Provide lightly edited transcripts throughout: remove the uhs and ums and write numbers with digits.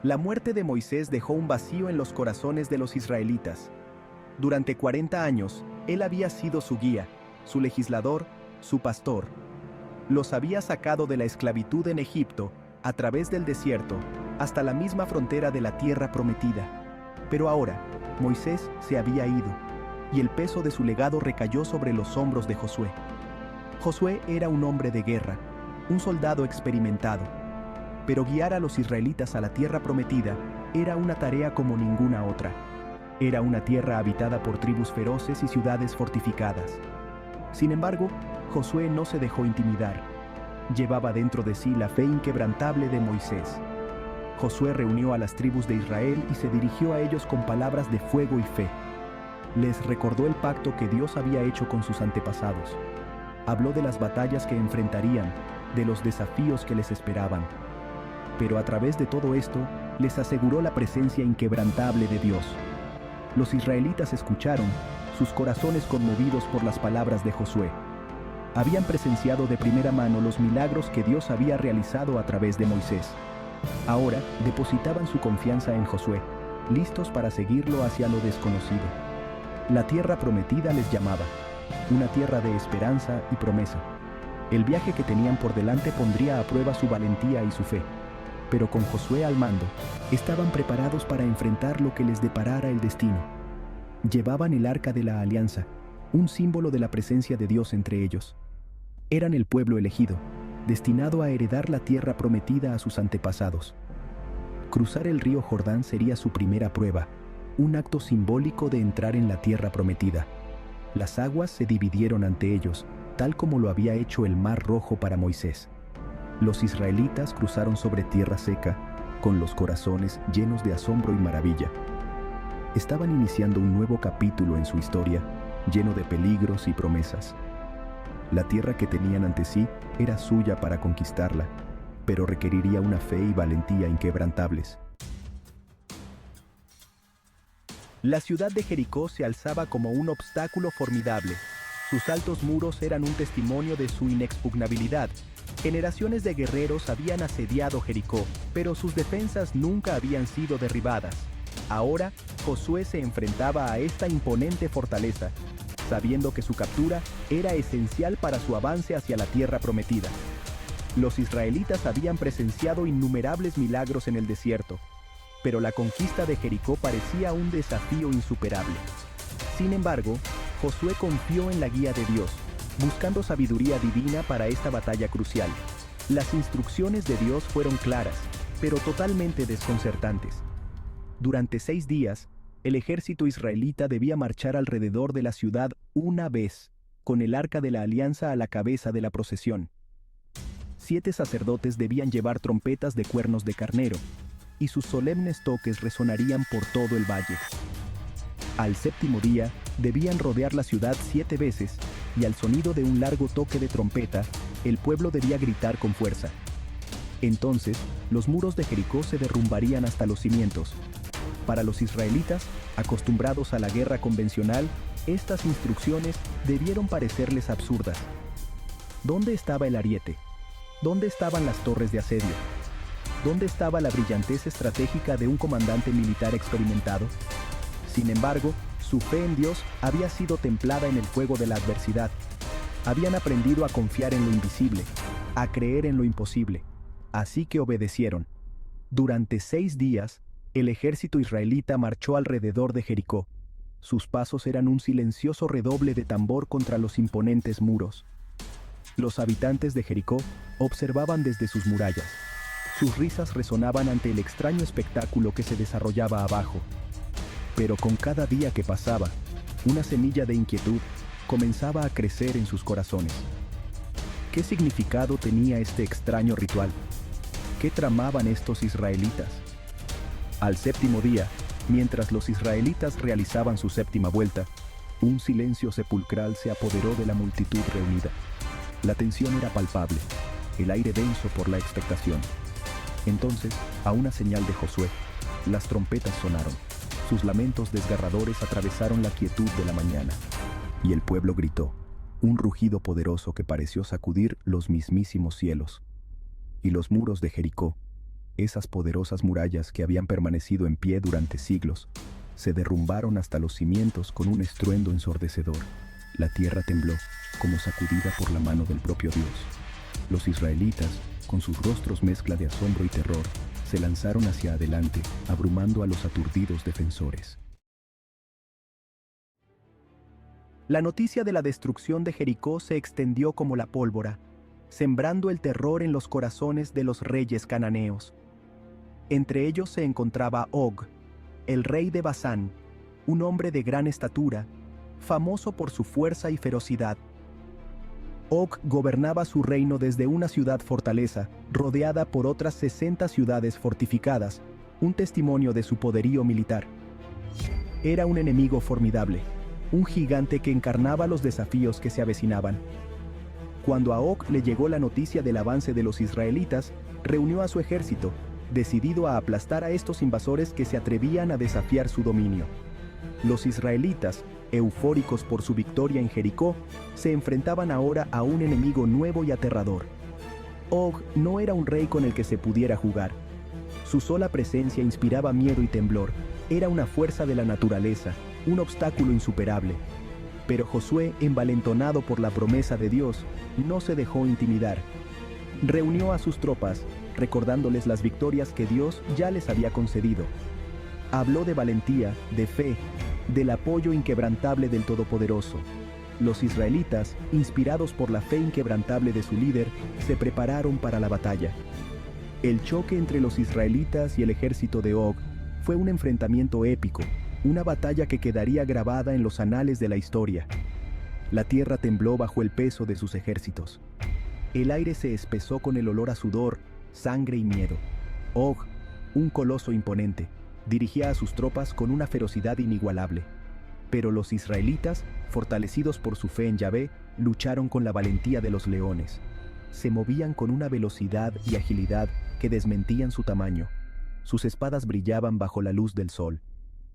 La muerte de Moisés dejó un vacío en los corazones de los israelitas. Durante 40 años, él había sido su guía, su legislador, su pastor. Los había sacado de la esclavitud en Egipto, a través del desierto, hasta la misma frontera de la tierra prometida. Pero ahora, Moisés se había ido, y el peso de su legado recayó sobre los hombros de Josué. Josué era un hombre de guerra, un soldado experimentado, pero guiar a los israelitas a la tierra prometida era una tarea como ninguna otra. Era una tierra habitada por tribus feroces y ciudades fortificadas. Sin embargo, Josué no se dejó intimidar. Llevaba dentro de sí la fe inquebrantable de Moisés. Josué reunió a las tribus de Israel y se dirigió a ellos con palabras de fuego y fe. Les recordó el pacto que Dios había hecho con sus antepasados. Habló de las batallas que enfrentarían, de los desafíos que les esperaban. Pero a través de todo esto, les aseguró la presencia inquebrantable de Dios. Los israelitas escucharon, sus corazones conmovidos por las palabras de Josué. Habían presenciado de primera mano los milagros que Dios había realizado a través de Moisés. Ahora depositaban su confianza en Josué, listos para seguirlo hacia lo desconocido. La tierra prometida les llamaba, una tierra de esperanza y promesa. El viaje que tenían por delante pondría a prueba su valentía y su fe. Pero con Josué al mando, estaban preparados para enfrentar lo que les deparara el destino. Llevaban el arca de la alianza, un símbolo de la presencia de Dios entre ellos. Eran el pueblo elegido, destinado a heredar la tierra prometida a sus antepasados. Cruzar el río Jordán sería su primera prueba, un acto simbólico de entrar en la tierra prometida. Las aguas se dividieron ante ellos, tal como lo había hecho el Mar Rojo para Moisés. Los israelitas cruzaron sobre tierra seca, con los corazones llenos de asombro y maravilla. Estaban iniciando un nuevo capítulo en su historia, lleno de peligros y promesas. La tierra que tenían ante sí era suya para conquistarla, pero requeriría una fe y valentía inquebrantables. La ciudad de Jericó se alzaba como un obstáculo formidable. Sus altos muros eran un testimonio de su inexpugnabilidad. Generaciones de guerreros habían asediado Jericó, pero sus defensas nunca habían sido derribadas. Ahora, Josué se enfrentaba a esta imponente fortaleza, sabiendo que su captura era esencial para su avance hacia la tierra prometida. Los israelitas habían presenciado innumerables milagros en el desierto, pero la conquista de Jericó parecía un desafío insuperable. Sin embargo, Josué confió en la guía de Dios, buscando sabiduría divina para esta batalla crucial. Las instrucciones de Dios fueron claras, pero totalmente desconcertantes. Durante 6 días, el ejército israelita debía marchar alrededor de la ciudad una vez, con el arca de la alianza a la cabeza de la procesión. 7 sacerdotes debían llevar trompetas de cuernos de carnero, y sus solemnes toques resonarían por todo el valle. Al 7º día, debían rodear la ciudad 7 veces, y al sonido de un largo toque de trompeta, el pueblo debía gritar con fuerza. Entonces, los muros de Jericó se derrumbarían hasta los cimientos. Para los israelitas, acostumbrados a la guerra convencional, estas instrucciones debieron parecerles absurdas. ¿Dónde estaba el ariete? ¿Dónde estaban las torres de asedio? ¿Dónde estaba la brillantez estratégica de un comandante militar experimentado? Sin embargo, su fe en Dios había sido templada en el fuego de la adversidad. Habían aprendido a confiar en lo invisible, a creer en lo imposible. Así que obedecieron. Durante 6 días, el ejército israelita marchó alrededor de Jericó. Sus pasos eran un silencioso redoble de tambor contra los imponentes muros. Los habitantes de Jericó observaban desde sus murallas. Sus risas resonaban ante el extraño espectáculo que se desarrollaba abajo. Pero con cada día que pasaba, una semilla de inquietud comenzaba a crecer en sus corazones. ¿Qué significado tenía este extraño ritual? ¿Qué tramaban estos israelitas? Al 7º día, mientras los israelitas realizaban su 7ª vuelta, un silencio sepulcral se apoderó de la multitud reunida. La tensión era palpable, el aire denso por la expectación. Entonces, a una señal de Josué, las trompetas sonaron. Sus lamentos desgarradores atravesaron la quietud de la mañana, y el pueblo gritó, un rugido poderoso que pareció sacudir los mismísimos cielos. Y los muros de Jericó, Esas poderosas murallas que habían permanecido en pie durante siglos, se derrumbaron hasta los cimientos con un estruendo ensordecedor. La tierra tembló, como sacudida por la mano del propio Dios. Los israelitas, con sus rostros mezcla de asombro y terror, se lanzaron hacia adelante, abrumando a los aturdidos defensores. La noticia de la destrucción de Jericó se extendió como la pólvora, sembrando el terror en los corazones de los reyes cananeos. Entre ellos se encontraba Og, el rey de Basán, un hombre de gran estatura, famoso por su fuerza y ferocidad. Og gobernaba su reino desde una ciudad fortaleza, rodeada por otras 60 ciudades fortificadas, un testimonio de su poderío militar. Era un enemigo formidable, un gigante que encarnaba los desafíos que se avecinaban. Cuando a Og le llegó la noticia del avance de los israelitas, reunió a su ejército, decidido a aplastar a estos invasores que se atrevían a desafiar su dominio. Los israelitas, eufóricos por su victoria en Jericó, se enfrentaban ahora a un enemigo nuevo y aterrador. Og no era un rey con el que se pudiera jugar. Su sola presencia inspiraba miedo y temblor. Era una fuerza de la naturaleza, un obstáculo insuperable. Pero Josué, envalentonado por la promesa de Dios, no se dejó intimidar. Reunió a sus tropas, recordándoles las victorias que Dios ya les había concedido. Habló de valentía, de fe, del apoyo inquebrantable del Todopoderoso. Los israelitas, inspirados por la fe inquebrantable de su líder, se prepararon para la batalla. El choque entre los israelitas y el ejército de Og fue un enfrentamiento épico, una batalla que quedaría grabada en los anales de la historia. La tierra tembló bajo el peso de sus ejércitos. El aire se espesó con el olor a sudor, sangre y miedo. Og, un coloso imponente, dirigía a sus tropas con una ferocidad inigualable. Pero los israelitas, fortalecidos por su fe en Yahvé, lucharon con la valentía de los leones. Se movían con una velocidad y agilidad que desmentían su tamaño. Sus espadas brillaban bajo la luz del sol.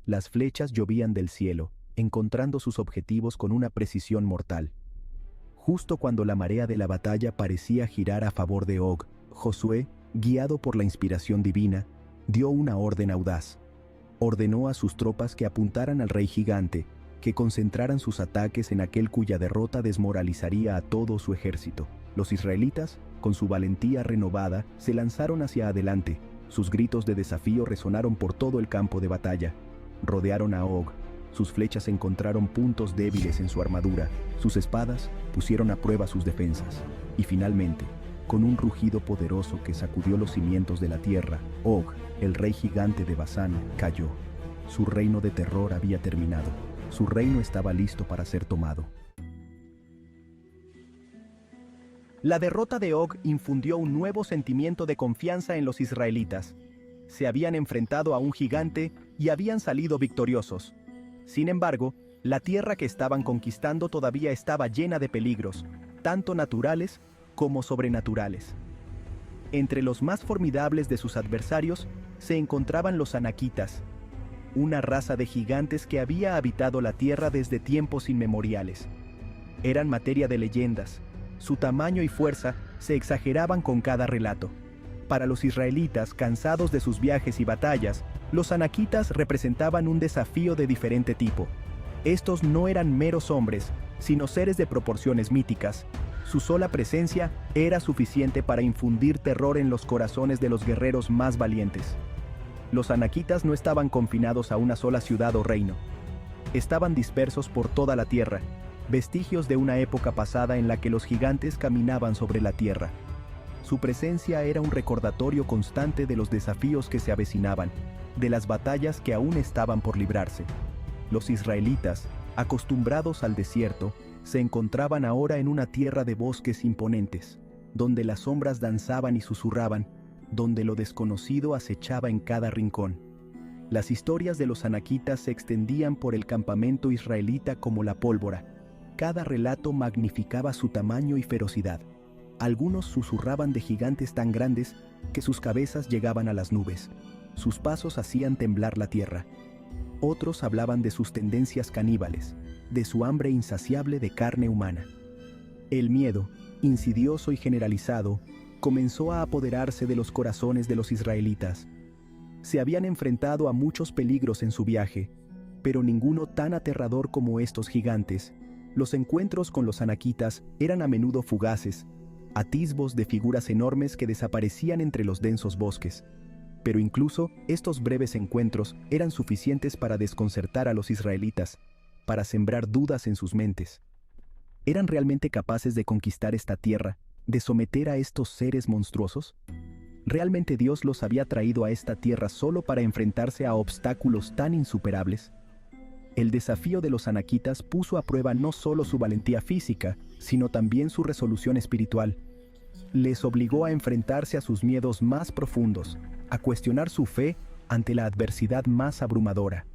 Las flechas llovían del cielo, encontrando sus objetivos con una precisión mortal. Justo cuando la marea de la batalla parecía girar a favor de Og, Josué, guiado por la inspiración divina, dio una orden audaz. Ordenó a sus tropas que apuntaran al rey gigante, que concentraran sus ataques en aquel cuya derrota desmoralizaría a todo su ejército. Los israelitas, con su valentía renovada, se lanzaron hacia adelante. Sus gritos de desafío resonaron por todo el campo de batalla. Rodearon a Og. Sus flechas encontraron puntos débiles en su armadura. Sus espadas pusieron a prueba sus defensas. Y finalmente, con un rugido poderoso que sacudió los cimientos de la tierra, Og, el rey gigante de Basán, cayó. Su reino de terror había terminado. Su reino estaba listo para ser tomado. La derrota de Og infundió un nuevo sentimiento de confianza en los israelitas. Se habían enfrentado a un gigante y habían salido victoriosos. Sin embargo, la tierra que estaban conquistando todavía estaba llena de peligros, tanto naturales como sobrenaturales. Entre los más formidables de sus adversarios se encontraban los anaquitas, una raza de gigantes que había habitado la tierra desde tiempos inmemoriales. Eran materia de leyendas. Su tamaño y fuerza se exageraban con cada relato. Para los israelitas, cansados de sus viajes y batallas, los anaquitas representaban un desafío de diferente tipo. Estos no eran meros hombres, sino seres de proporciones míticas. Su sola presencia era suficiente para infundir terror en los corazones de los guerreros más valientes. Los anaquitas no estaban confinados a una sola ciudad o reino. Estaban dispersos por toda la tierra, vestigios de una época pasada en la que los gigantes caminaban sobre la tierra. Su presencia era un recordatorio constante de los desafíos que se avecinaban, de las batallas que aún estaban por librarse. Los israelitas, acostumbrados al desierto, se encontraban ahora en una tierra de bosques imponentes, donde las sombras danzaban y susurraban, donde lo desconocido acechaba en cada rincón. Las historias de los anaquitas se extendían por el campamento israelita como la pólvora. Cada relato magnificaba su tamaño y ferocidad. Algunos susurraban de gigantes tan grandes que sus cabezas llegaban a las nubes. Sus pasos hacían temblar la tierra. Otros hablaban de sus tendencias caníbales, de su hambre insaciable de carne humana. El miedo, insidioso y generalizado, comenzó a apoderarse de los corazones de los israelitas. Se habían enfrentado a muchos peligros en su viaje, pero ninguno tan aterrador como estos gigantes. Los encuentros con los anaquitas eran a menudo fugaces, atisbos de figuras enormes que desaparecían entre los densos bosques. Pero incluso estos breves encuentros eran suficientes para desconcertar a los israelitas, para sembrar dudas en sus mentes. ¿Eran realmente capaces de conquistar esta tierra, de someter a estos seres monstruosos? ¿Realmente Dios los había traído a esta tierra solo para enfrentarse a obstáculos tan insuperables? El desafío de los anaquitas puso a prueba no solo su valentía física, sino también su resolución espiritual. Les obligó a enfrentarse a sus miedos más profundos, a cuestionar su fe ante la adversidad más abrumadora.